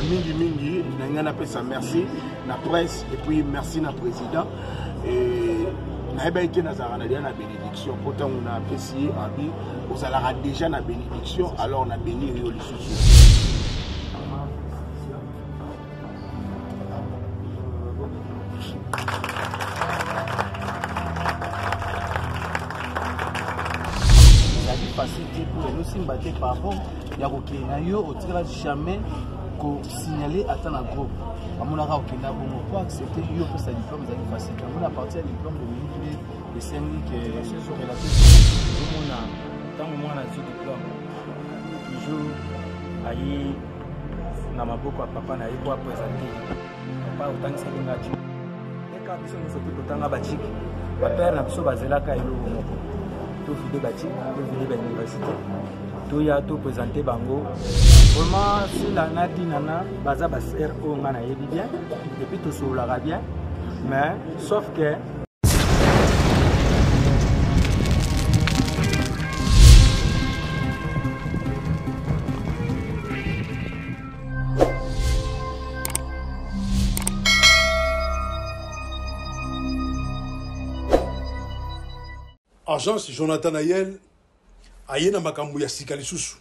mingi mingi na pesa merci na presse et puis merci na président et na été na bénédiction pourtant on a apprécié abi vous allez déjà na bénédiction alors on a béni yo lisusu. Facile pour nous simbater par rapport ya kokena yo otira jamais ko signaler à un groupe amonaka okenda bongo pour accepter yo pour sa diplôme za facile on a partir du diplôme de ministre de syndic c'est sur relaté on a tant moi na diplôme toujours ayi na maboko ya papa na yiko présenter papa autant ça linga tu et quand biso nous sommes totanga bachiki ba père na biso bazelaka eloko moko tout vidéo bâti, tout vidéo de l'université, tout y a tout présenté bango. Vraiment, si la nadi nana, baza baser au ngana yebi bien, et puis tout sur la bien, mais sauf que Agence Jonathan Ayel ayena makambo ya sika lisusu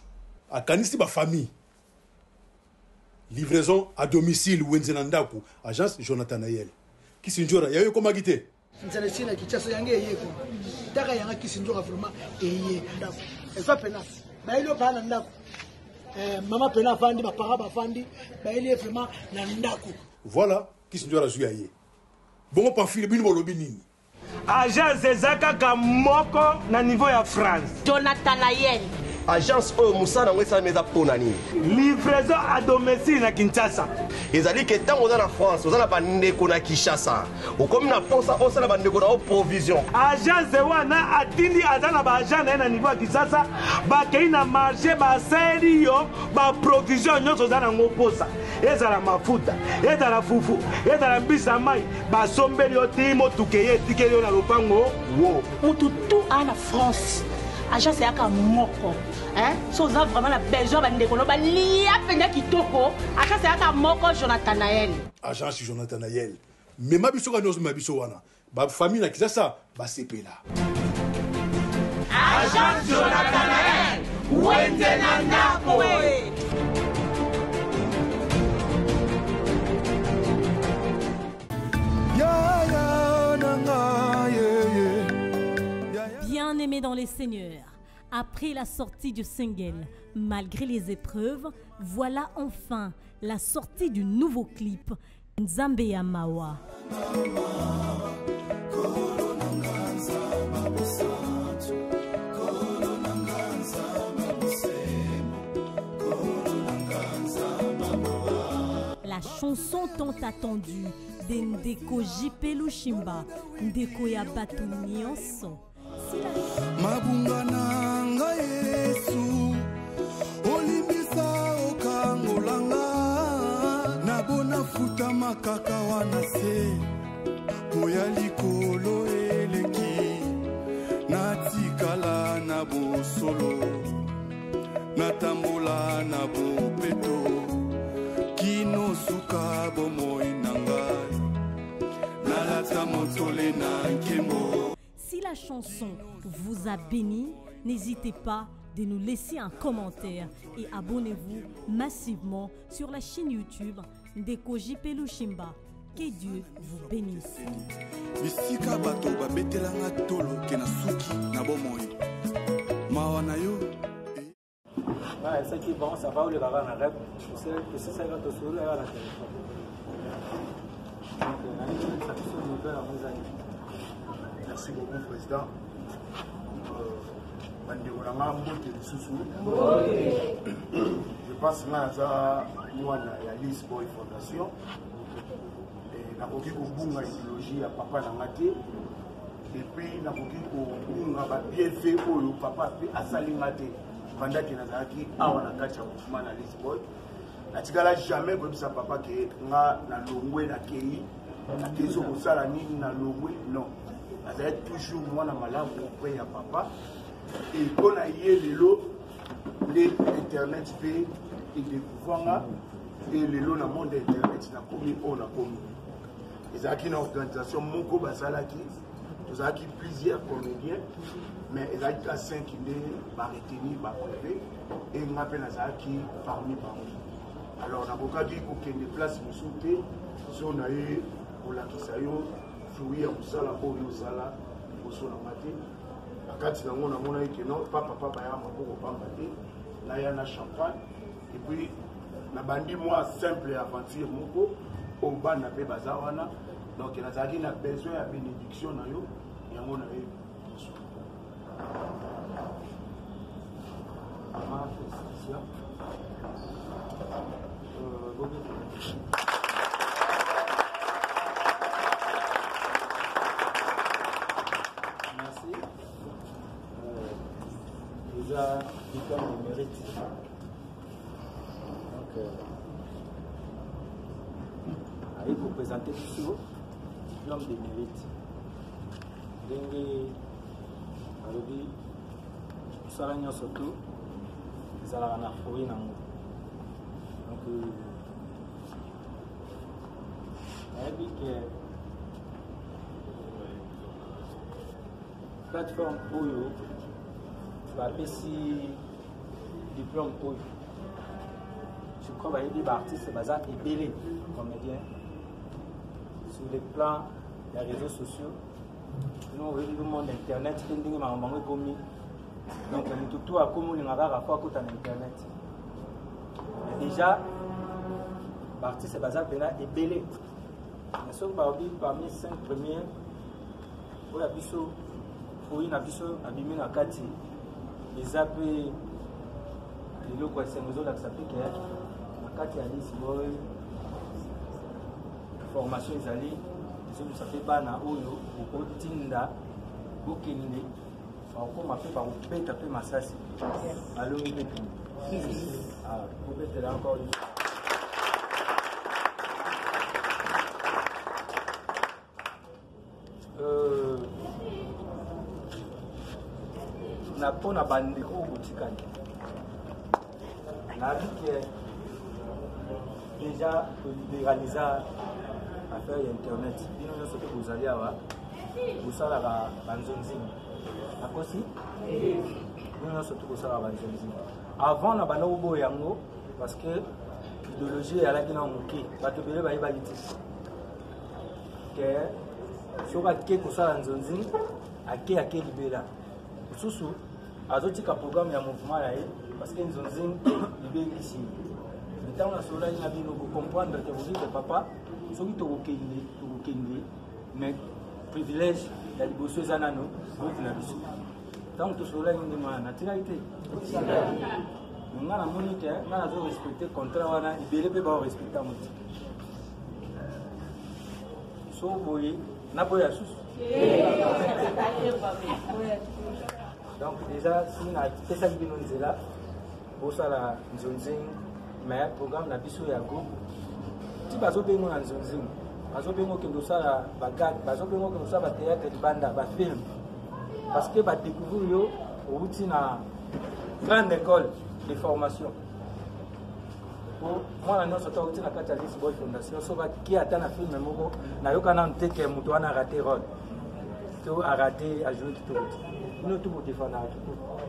akanisi ba famille livraison à domicile wenze ndako agence Jonathan Ayel kisinjora yayo koma gite nzale sina kichaso yange yeko taka yanga kisinjora vraiment eye ndako efa pena ba ilo bana ndako mama pena fandi ba para ba fandi ba ile vraiment na ndako voilà kisinjora zuya ye bongo pamphile bino bolobi nini agence ezaka moko na niveau ya France. Jonathan Ayel. Agence Moussa na ngwesa meza pona nini. Livraison à domicile na Kinshasa. Ezali ke tango za na France, oza na bandeko na Kinshasa. Okomi na posa osa na bandeko na provision. Agence wana atindi azana ba agent na niveau ya Kinshasa, ba kei na marché ba serio, ba provision nyonso za na ngoposa. Ezala mafuta, ezala fufu, ezala mbisa mai, ba sombeli otimo tukeye tikeli na lopango. Wo. Mutu tout en France. Agence yaka moko. Hein? So ça vraiment la besoin bandeko no ba lia penda kitoko. Agence yaka moko Jonathan Ayel. Agence Jonathan Ayel. Mais mabiso ka nozo mabiso wana. Ba famille na Kinshasa ba sepela. Agence Jonathan Ayel. Wende na ndako. Bien-aimé dans les seigneurs, après la sortie du single, malgré les épreuves, voilà enfin la sortie du nouveau clip Nzambe ya Mawa. La chanson tant attendue de Ndeko JP Lushimba, Ndeko ya Batu Nyonso. Mabunga nanga Yesu olimbisa okangolanga nabona futa makaka wana se koya likolo eleki natikala na bosolo natambola na bopeto kinosuka bomoi nangai nalata motole na nkembo. Si la chanson vous a béni, n'hésitez pas de nous laisser un commentaire et abonnez-vous massivement sur la chaîne YouTube Ndeko JP Lushimba. Que Dieu vous bénisse. Bisika bato babetelanga tolo kena suki na bomoi. Mawa na yo. Ouais, ça qui est bon, ça va où les gars en rêve. C'est ça qui va te sourire à la téléphone. Merci beaucoup, Président. Je pense que nous avons la liste pour la fondation. Nous avons une idéologie à papa Nangate. Et puis, nous avons bien fait pour le papa à Salimate. Pendant que nous avons un mouvement à Lisboy. Nous n'avons jamais vu ça papa qui nous avons longé na Kei. Na Kezo Kosala Nini na longé. Non. Nous avons toujours moi na malamu auprès ya papa. Et quand on a eu l'élo, l'internet fait et découvert et le long dans le monde internet na komi on a komi ezalaki na organisation moko basalaki tozalaki plusieurs comédiens mais ezalaki à 5 nde baretenir bapreve et nga mpe nazalaki parmi bango alors nakokaki kokende place mosusu te so na ye kolakisa yo fruit ya mosala oyo osala liboso na nga te nakati nango namonaki ke non papa baya maboko pamba te naya na champagne et puis nabandi moi simple aventure moko oyo bana mpe baza wana donc nazalaki na besoin ya bénédiction na yo yango na ye liboso merci. Déjà, diplôme de mérite. Donc, il faut présenter toujours diplôme de mérite. Dengue, alobi, salanya surtout, ils allaient en affoyer dans donc, il dit que plateforme Oyo va baisser diplôme Oyo. Je crois que les artistes bazar et belé comédiens sur le plan des réseaux sociaux. Nous avons le monde internet qui est commis. Donc tout a commis un rapport à internet. Déjà, l'artiste bazar et belé. Nous sommes parmi 5 premiers pour la biso. Oui, na biso abimi na kati ezape lelo kwa sengozo la sapike ya na kati ya lisi boy formation ezali nous sape bana oyo okotinda bokende bakoma pe bakopeta pe masasi alongi petu kopetela encore na pona bandeko obotikani nabi ke déjà libéralisa affaire ya internet bino nyonso mpe bozali awa bosalaka banzonzingi nakosi bino nyonso mpe bosalaka banzonzingi avant na banda oboya yango parce que idéologie eyalaki na moke bato ebele bayebaki te ke soki ake kosala nzonzingi ake libela mosusu azotika programme ya mouvement na ye parce que nzonzingi libelisi ntango nasolaki na bino bocomprendre ke bolibe papa soki tokokende mais privilège ya liboso eza nano boti na biso ntango tosolaki nde mwana natikaki te nga namoni ke nga nazorespecte contrat wana ebele mpe baorespecte yango te so boye naboya susu donc déjà si napesaki bino nzela bosala nzonzingi mais programme na biso ya groupe ti bazobengo na nzonzingi bazobengo okende osala bagag bazobengo okende osala batéâtre libanda bafilme parce que badécouvrir yo outi na grande école de formation po mwana nyonso to outi na kati ya Lisboy Fondation so baki ata na filme moko nayoka nanu te ke moto wana arate rôle to arate ajoué kitoko te bino tu bodefanaka kitoko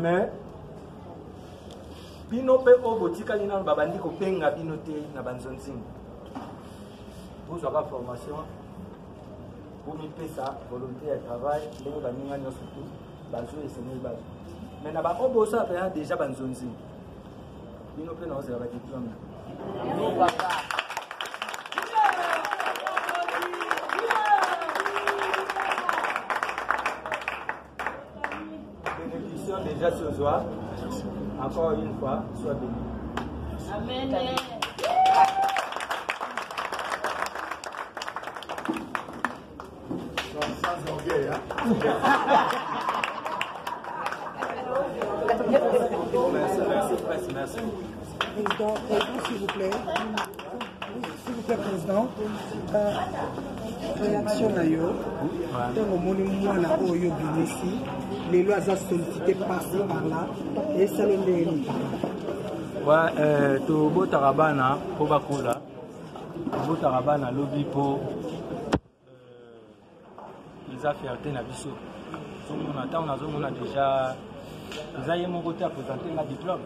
mais bino mpe oyo botikali nano babandi kopenga bino te na banzonzingi bozwaka formation bomipesa volonté ya travail ndenge baninga nyonso tu bazwi esengeli bazwi mais na baoyo bosala mpenza déjà banzonzingi bino mpe naozela badiplome bénédiction déjà sur soi. Encore une fois, sois béni. Amen. Sans orgueil, hein? Merci. Président, s'il vous plaît. S'il vous plaît, Président. Réaction na yo. Ntango omoni mwana oyo binisi lelo aza sollicité par-ci par-là esala ndenge nini Ouais, to botarabana po bakola. Botarabana lobby po ils a fierté na biso. On a déjà ils ont mon côté à présenter un diplôme.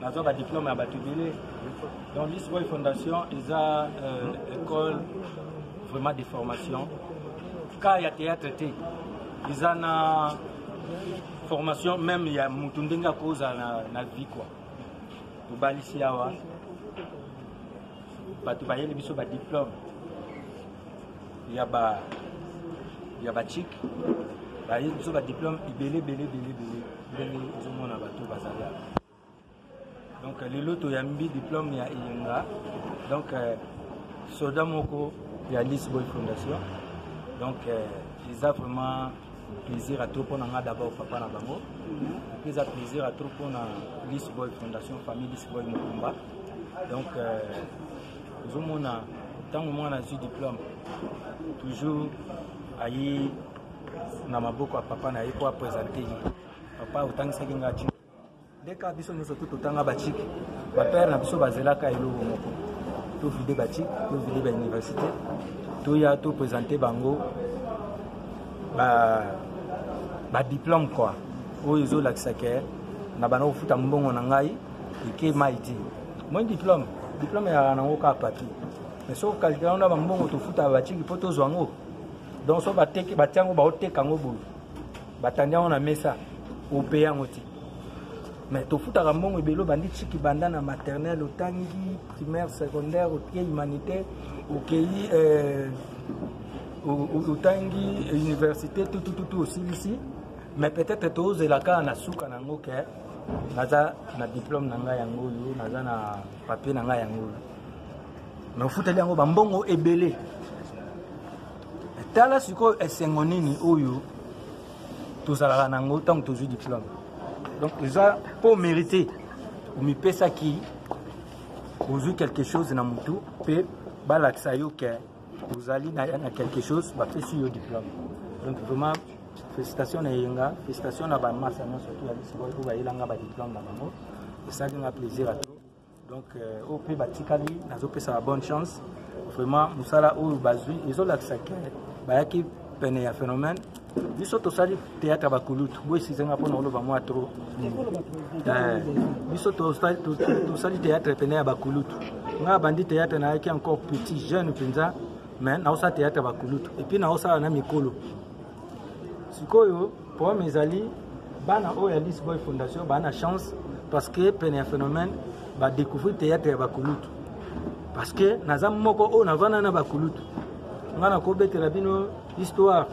Nous avons un diplôme à Batubélé. Dans l'Isboy Fondation, ils ont une école vraiment de formation. Quand il y a théâtre, ils ont une formation, même il y a Moutoundenga cause dans la vie. Pour Balissi Awa, pour bailler les bisous diplôme. Il y a des chic. Bailler les bisous diplôme, belé. Ils ont mon abatou basalia. Donc les lots y a mis diplôme il y a Inga. Donc Sodamoko il y a l'Isboy Fondation. Donc ils ont vraiment plaisir à trop pour d'abord papa na bango. Ils ont plaisir à trop pour l'Isboy Fondation famille l'Isboy Mokumba. Donc ils ont mon tant que moi on a eu diplôme toujours ayi na maboko papa na pour présenter papa autant que ça qui ngati. Dès que biso nous surtout tanga bachik ba père na biso bazelaka elo moko to vide bachik to vide ba université to ya to présenter bango ba diplôme quoi o izo laksake na bana ofuta mbongo na ngai ike maiti mon diplôme ya na ngoka papier mais so kalika na mbongo to futa bachik poto zwango donc so bateke batiango ba oteka ngobu batanya na mesa o payer ngoti. Mais tout fout à Ramon et Bélo, bandit qui bandana maternelle, au tangi, primaire, secondaire, au pied humanitaire, au pays, au tangi, université, tout aussi ici. Mais peut-être tous et la cas na souka na ngoke, naza na diplôme nanga yango, naza na papier nanga yango. Mais au fout à yango bambongo et belé. Tala suko esengonini oyo, tous à la nango, tant que tous diplôme. Donc, déjà, pour mériter, vous me payez ça qui vous avez quelque chose dans mon tour, puis vous allez dans quelque chose, vous faites sur le diplôme. Donc, vraiment, félicitations à Yenga, félicitations à Bamassa, surtout à l'Isboy, vous voyez là, un diplôme dans mon et ça fait un plaisir à tous. Donc, au pays Batikali, nous avons la bonne chance. Vraiment, nous sommes là où ils ont l'accès à qui peine un phénomène. Nous sommes tous allés au théâtre à Bakoulout. Nous sommes allés au théâtre Nous sommes tous allés au théâtre à Bakoulout. Nous avons bandit théâtre qui est encore petit, jeune, mais nous sommes théâtre à Bakoulout. Et puis nous sommes allés à Mikolo. Pour mes alliés, nous avons l'Isboy Fondation, nous avons la chance parce que peine un phénomène va découvrir le théâtre à Bakoulout. Parce que nous avons un Bakoulout. Nous avons l'histoire.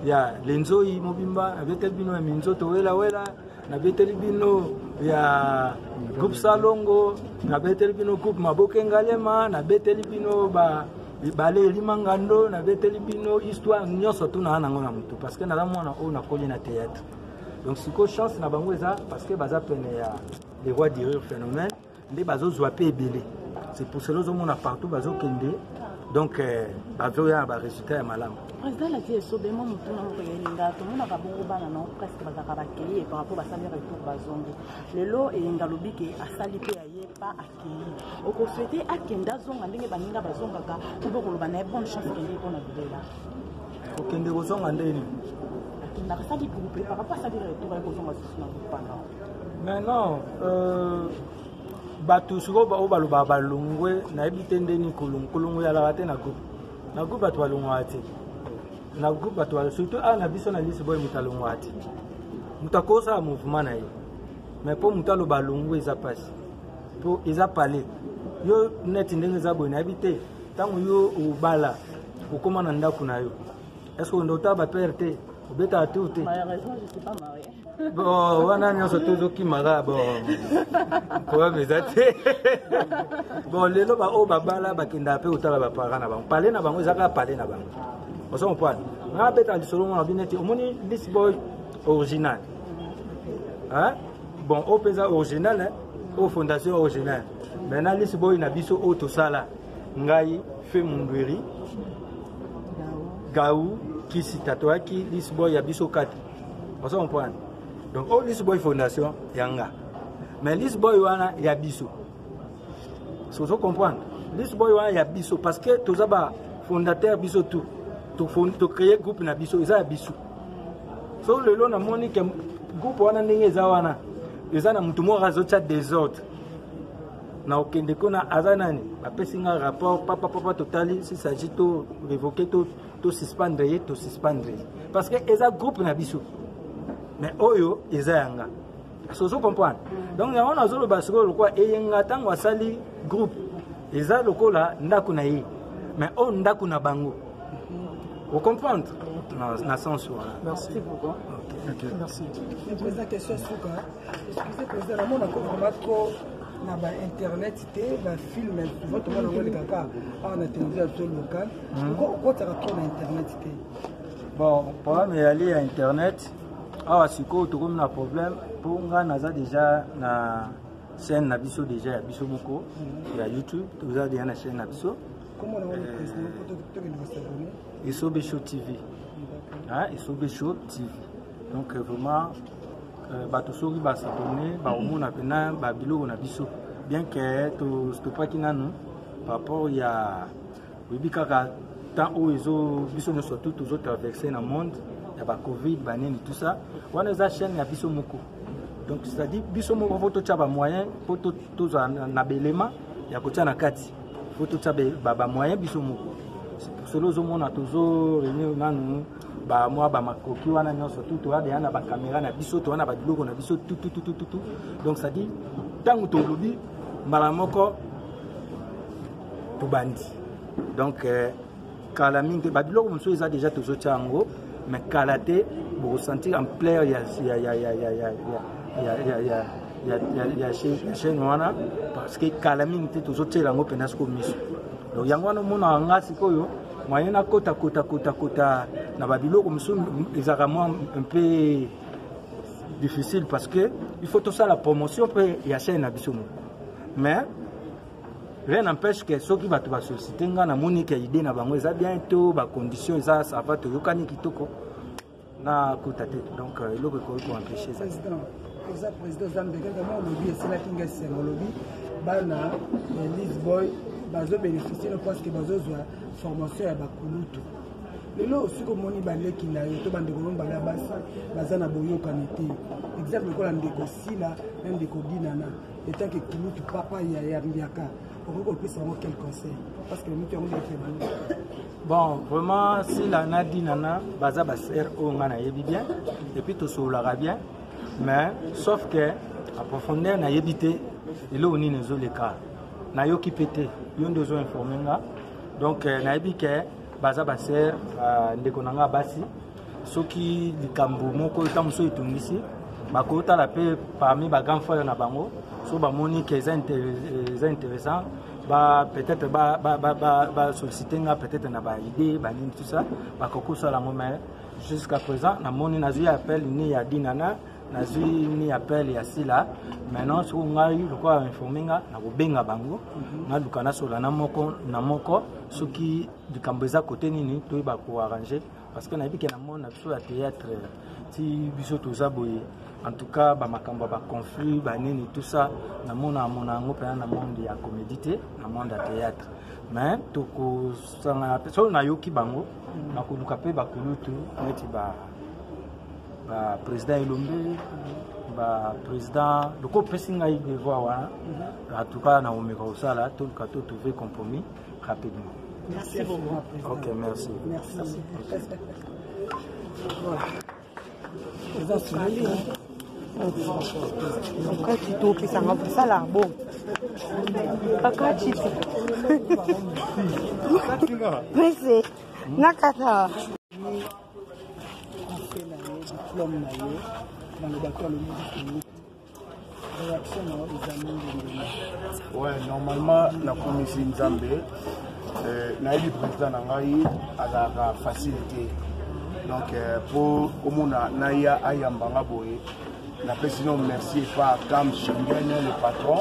Il y a Lenzoi Mobimba, avec Telbino et Minzoto Wela, avec Telbino, il y a Groupe Salongo, avec Telbino Groupe Mabokengalema, avec Telbino Balé Limangando, avec Telbino Histoire, nous sommes parce que nous avons un théâtre. Donc, c'est une chance parce que nous avons les rois du phénomène, les bazos soient belé. C'est pour cela que nous avons partout bazos kende. Donc, il y a un résultat malin. Président la vie so bemo mutu na koyelinga to mona ka bongo bana na presque bazaka bakeli par rapport basali retour bazongo lelo elinga lobiki asali pe aye pa akeli oko souhaiter akenda zonga ndenge baninga bazonga ka to ko loba na bonne chance kende ko na bidela okende kozonga ndeni akenda kasali groupe par rapport asali retour ko zonga sisi na kupanga mais non batu siko ba obaloba balungwe na ebite ndeni kulungu ya la na groupe batu balungwa ati na groupe bato surtout na biso na Lisboy mutalongo ati mutakosa mouvement na ye mais pour mutalo balongo eza passe pour eza parler yo net ndenge za boy na habité tango yo obala okoma na ndako na yo est-ce que ndota ba perte obeta atuté malheureusement je suis pas marié bon wana nyoso tozo kimara bon quoi mais ate bon lelo ba o babala bakenda pe utala ba parana na bango parler na bango ezaka parler na bango. On s'en parle. On a peut-être sur le binette. On dit Lisboy original. Hein? Bon, au pesa original, au fondation originale. Maintenant Lisboy na biso auto sala. Ngai fait mundweri. Gaou qui sitatwa qui Lisboy ya biso 4. On s'en parle. Donc au Lisboy fondation yanga. mais List Boy wana ya biso. So vous comprenez? List Boy wana ya biso parce que tous les fondateurs biso tout. To créer groupe na biso eza biso. So le long na moni que groupe wana ndenge eza wana. Eza na mutu mo razocha désordre. Na okende kona azanani apesi nga rapport papa totali si s'agit to révoquer to suspendre parce que eza groupe na biso mais oyo eza yanga so comprendre donc ya on azolo basiko lokwa eyenga tango asali groupe eza lokola ndako na ye mais on ndako na bango vous comprendre na sens voilà. Merci beaucoup. Okay. Merci. Président, question souka. Excusez président, la monde a vraiment trop na ba internet té ba film votre monde ngoli kaka on a télévisé à tout local. Pourquoi tu as trop na internet té? Bon, problème est aller à internet. Ah, siko to comme na problème pour nga naza déjà na chaîne na biso déjà biso moko ya YouTube, tu as déjà na chaîne na biso. Comment on a le président pour que nous s'abonner? Isobe Show TV. Hein, Isobe Show TV. Donc vraiment bato soki ba s'abonner ba omona pena ba biloko na biso bien que to stopaki nanu par rapport ya webi kaka tant où ezo biso no surtout tous autres traverser na monde ya ba covid ba nini tout ça wana za chaîne ya biso moko donc c'est à dire biso moko faut to tcha ba moyen faut to na belema ya ko tcha na kati faut to tcha ba moyen biso moko c'est pour cela zo mona tozo réunir nanu ba moi ba makoki wana nyonso tout to ya na ba caméra na biso to wana ba biloko na biso tout donc ça dit tango to lobi mbala moko to bandi donc kala mingi ba biloko mso eza déjà tozo tchango mais kalaté pour ressentir en plaire ya chaîne wana parce que kala mingi tozo tcela ngo pena sko miso donc yango wana mona ngasi koyo moyen na kota na babiloko musu exactement un peu difficile parce que il faut tout ça la promotion peut y a chaîne na biso mais rien n'empêche que ceux qui va te solliciter nga na monique idée na bango eza bientôt ba conditions ça va te yokani kitoko na kota tête donc il faut que empêcher ça président Zambega comment lobby c'est la kinga c'est lobby bana List Boy bazo bénéficier parce que bazo zwa formation ya bakulutu lelo aussi comme moni baleki na yo to bande ko bala basi bazana boyoka nete exemple ko la ndeko sila ndeko dinana etant que kulutu papa ya mbiaka on peut savoir quel conseil parce que nous avons fait bon vraiment si la nadinana baza baser o ngana yebi bien et puis to solara bien mais sauf que à profondeur na yebité et là on est dans les cas na yo ki pété yo ndozo informer nga donc na yebi que baza baser ndeko nanga basi soki likambo moko tamuso itungisi bakota la paix parmi ba grand frère na bango so ba moni que c'est intéressant ba peut-être ba solliciter nga peut-être na ba idée ba nini tout ça ba kokosa la mais jusqu'à présent na moni na zui appel ni ya dinana na zui ni appel ya sila maintenant so ngai loko informer nga na ko benga bango na lukana sola na moko soki dikambeza côté nini to ba ko arranger parce que na bi que na mona biso ya théâtre ti biso toza boye en tout cas ba makamba ba conflit ba nini tout ça na mona ngo pe na monde ya comédie na monde ya théâtre mais to ko sanga so na yoki bango na ko luka pe ba kulutu neti ba président Elombe ba président le ko pesinga i devoir wana en tout cas na omeka osala to ka to trouver compromis rapidement. Merci beaucoup. OK, merci. Merci. Wakati topesanga kosala bo pakati pese nakata diplôme na yo dans le bateau le réaction ouais normalement la commission Nzambe nayebi président na ngai azaka facilité donc pour komona naya ayambanga boye na sinon merci pas Cam Schengen le patron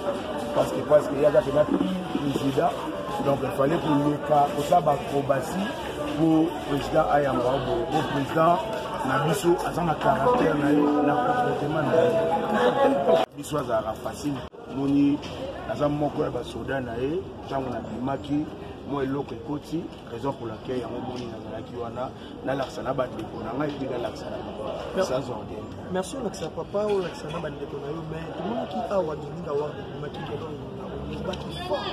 parce que y a déjà président donc il fallait pour le cas au sabbat acrobatie pour président ayambanga boye pour président na biso aza na caractère na ye na comportement na ye biso azalaka facile moni aza moko ya basoda na ye ntango nabimaki moi eloko ekoti raison pour laquelle yango moni nazalaki wana nalakisa na bandeko na ngai epi nalakisa na bango sans ordre. Merci olakisa papa olakisa na bandeko na yo mais tomonaki awa doninga wa bimaki lelo obaki fort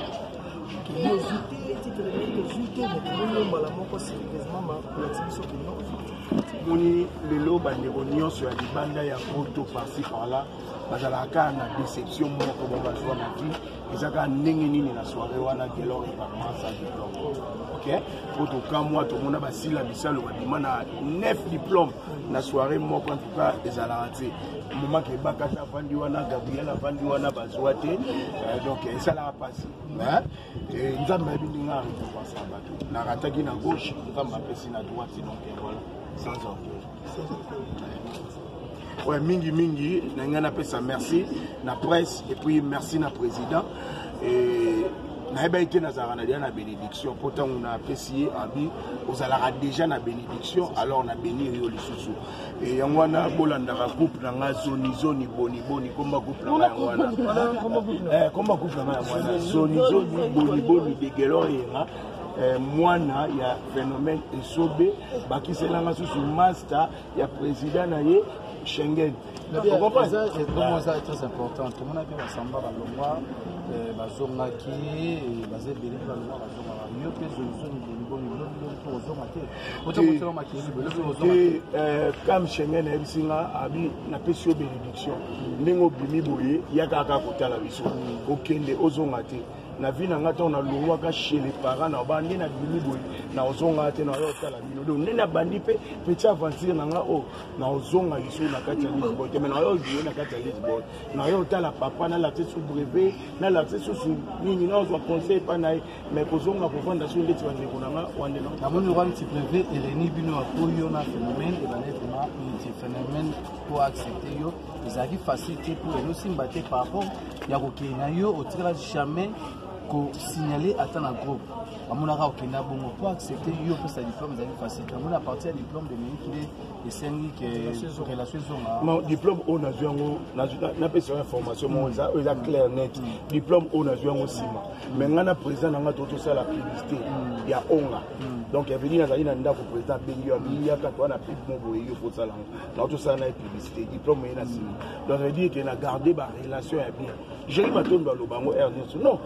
yo zute titre de zute mais tomoni mbala moko sérieusement olakisa biso ke non moni lelo bandeko nyonso ya libanda ya poto par-ci par-là bazalaka na déception moko bazwa na vie ezaka ndenge nini na soirée wana gelor epamansa diplôme ok po tokamwa tomona basila bisalo babima na 9 diplôme na soirée moko en tout cas ezalaka te moma kebakata avandi wana gabriel avandi wana bazwa te donc esalaka mpasi nzambe ayebi ndenge arekompasa bato narataki na gauche nzambe apesi na droite donc voilà sans orgueil. Ouais, mingi, n'a pas ça merci, la presse et puis merci na président et n'a pas été nazarana na bénédiction. Pourtant on a apprécié abi, on a déjà na bénédiction, alors on a béni rio le sous et yangwana bolanda couple na zoni boni comme couple na yangwana comme couple na yangwana zoni boni de gelo era mwana ya phénomène esobe bakiselanga susu master ya président na ye Schengen. C'est très important. Tout le monde a vu Samba Balongwa, Bazongaki, Bazébélé, comme Schengen a eu une bénédiction. Nengo Bimi Boye, Yakaka Kotala Biso, Okende, Ozongate. Na vie na ngata on a longwa chez les parents na bandi na bimi boy na ozonga te na yo tala bino do nena bandi pe petit aventure na nga o na ozonga iso na kati ya Lisbonne te mais na yo jouer na kati ya Lisbonne na yo tala papa na l'accès sous brevet na l'accès sous nini na zo conseil pa na mais kozonga pour vendre sur les twande ko na nga wande na moni rwanda ti brevet et reni bino apoyo na phénomène et banete na petit phénomène pour accepter yo ils arrivent facilité pour nous simbater par rapport ya kokena yo au tirage jamais ko signaler à un groupe amonaka okenda bongo pour accepter yo pour sa diplôme zali facile amona partir ya diplôme de minute et sengi que relation zonga non diplôme on a joué na pesa information mo za clair net diplôme on a joué sima mais ngana président nga toto ça la publicité ya onga donc ya venir nazali na ndako président bengi ya miliaka to na pip mo boye yo pour ça là na tout ça na publicité diplôme ina sima donc ça veut dire que na garder ba relation ya bien j'ai matondo alobango Ernest non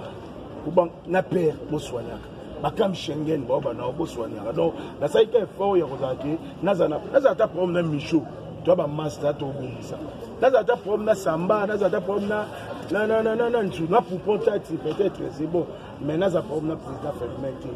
na père boswanyaka bakam Schengen baba na boswanyaka donc na saika effort ya kozaki nazana ta problème na micho to ba master to bimisa nazana ta problème na samba nazana ta problème na ntu na pour peut-être c'est bon mais nazana problème na président Fermete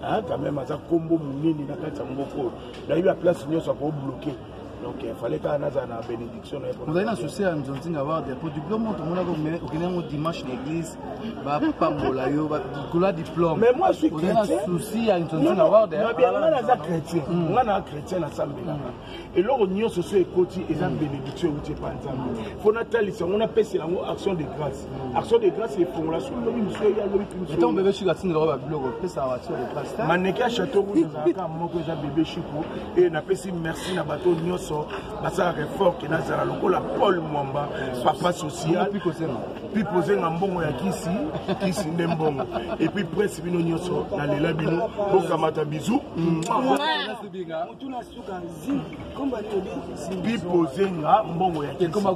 hein quand même ça combo munini na kati ya mboko na il y a place nyonso pour bloquer. Donc il fallait qu'on ait une bénédiction. Vous avez un souci à nous dire avoir des diplômes, on a un dimanche d'église, pas molayo, couleur diplôme. Mais moi je suis chrétien. Vous avez un souci à nous dire avoir des. On a chrétien, on a un chrétien ensemble. Et là on y a ce côté et une bénédiction où tu pas ensemble. Faut natali, on appelle c'est l'action de grâce. Action de grâce c'est pour la suite. Monsieur il y a le plus. Et ton bébé chez la tine roba blog, peut ça action de grâce. Maneka château où nous avons mon que bébé chico et n'a pas si merci na bateau nyonso. Basa réfort qui n'a pas la Paul Mwamba, papa social, puis poser un bon ya kisi ndembongo. Et puis presse bino nyonso na lela bino, bokamata bisou. Puis poser un bon ya kisi.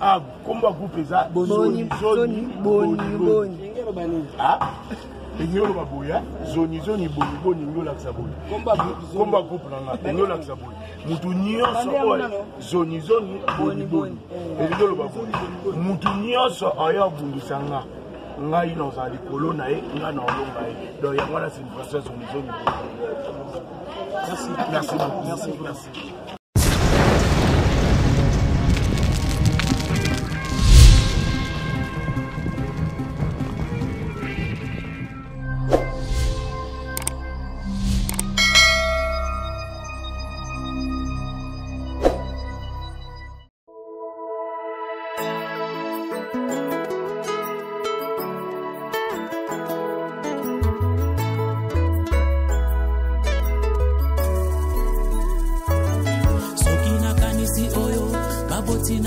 Ah, combat groupe eza boni. Ah. Enyolo baboya zoni boni nyola ksaboya komba groupe nanga nyola ksaboya mutu nyonso zoni boni enyolo baboya mutu nyonso aya bundisanga ngai na za likolo na ye nga na olonga ye donc yango na c'est une façon zoni merci.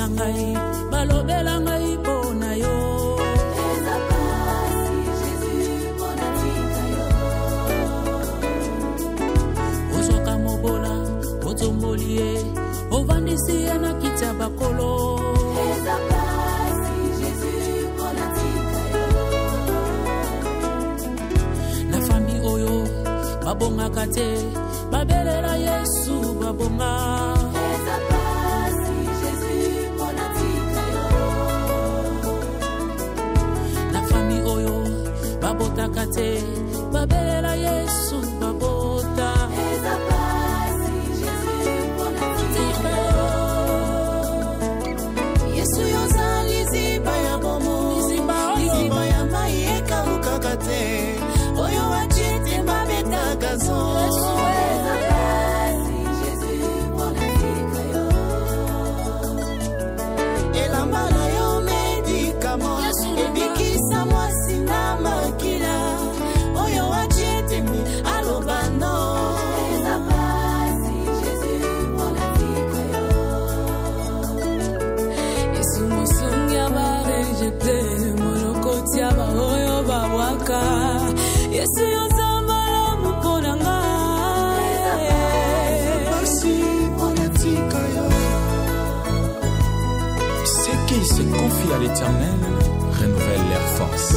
na ngai balobela ngai pona yo ozwaka mobola otombolie ovandisi ye na kiti ya bakolo na fami oyo babongaka te babelela Yesu babonga na fami oyo babotaka te babelela Yesu babota Yesu yozali ziba ya bomo ziba ya mai ekauka te oyo wachete babetaka zo Yesu yozambala muponanga Ceux qui se confient à l'Éternel renouvellent leur force.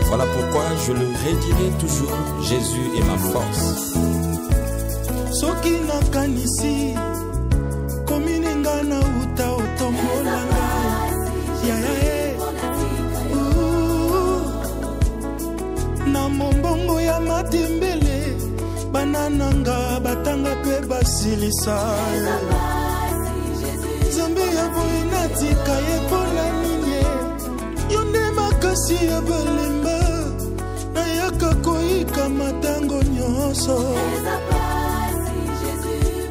Voilà pourquoi je le redirai toujours, Jésus est ma force. Soki nakanisi komininga na uta otombolanga ya na mombongo ya matembele banananga batanga pe basilisa Zambe ya boye natika ye pola ninye yonde makasi ya balemba na yaka koika matango nyonso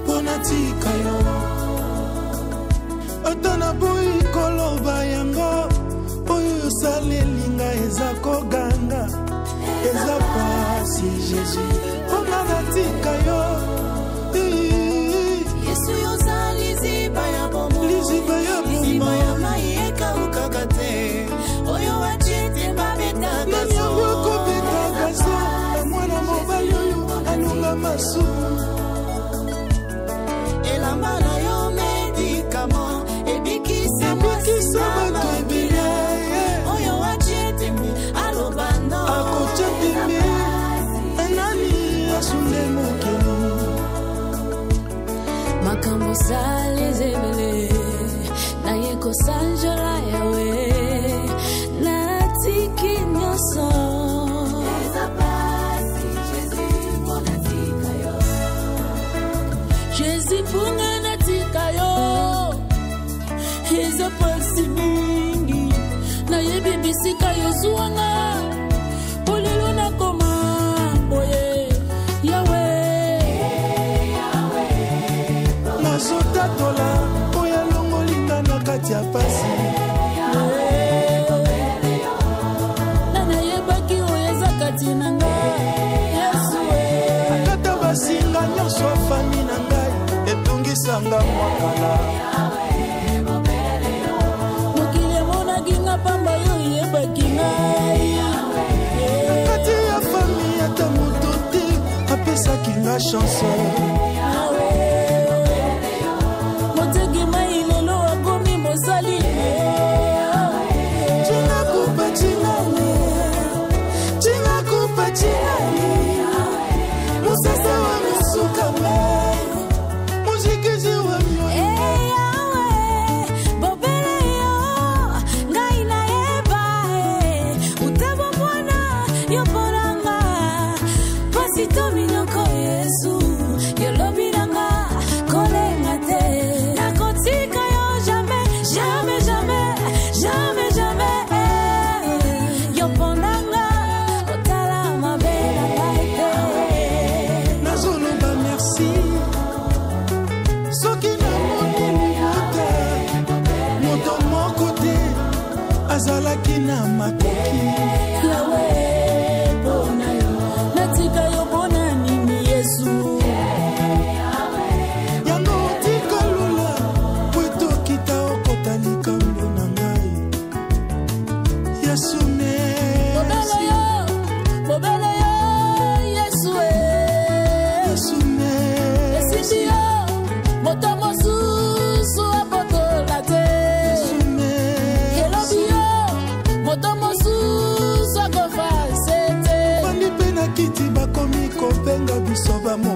ponatika yo atana boye koloba yango oyo salelinga eza koganga eza pasi Jésus onanatika yo Yesu yozali ziba ya bomo ziba ya mai ekaukaka te oyo wachete babetaka zo kobetaka zo na mwana mobali oyo alunga masumu elamba na yo medikama ebikisa bato ebele oyo wachete alobanda akochatimi enani asunde mokili makambo salezebele naye kosanjola yawe natiki nyonso Jésus punga natika yo eza pasi mingi naye bibisika yozuanga polelo nakoma boye yawe nazotatola oyo alongolinga na kati ya pasi nanayebaki oyo eza kati na ngai Yesu akata basinga nyonso afami na ngai etungisanga mwakala mokili emonaki nga pamba yo yebaki ngai kati ya fami ata moto te apesaki nga chanson moteki mai lelo akomi mosali cinakupa cinani cinakupa cinani musasa wa misuka me muzikisi wa yawe bobele yo ngai nayeba utabo mwana yoponanga pasito minoko Yesu yolobinanga kolenga te nakotika yo jamais jamais jamais jamais jamais yoponanga kotala mabela baite nazoloba merci soki namoneli mote moto moko te azalaki na makoki yawe pona yo natika yo pona kobenga biso bamo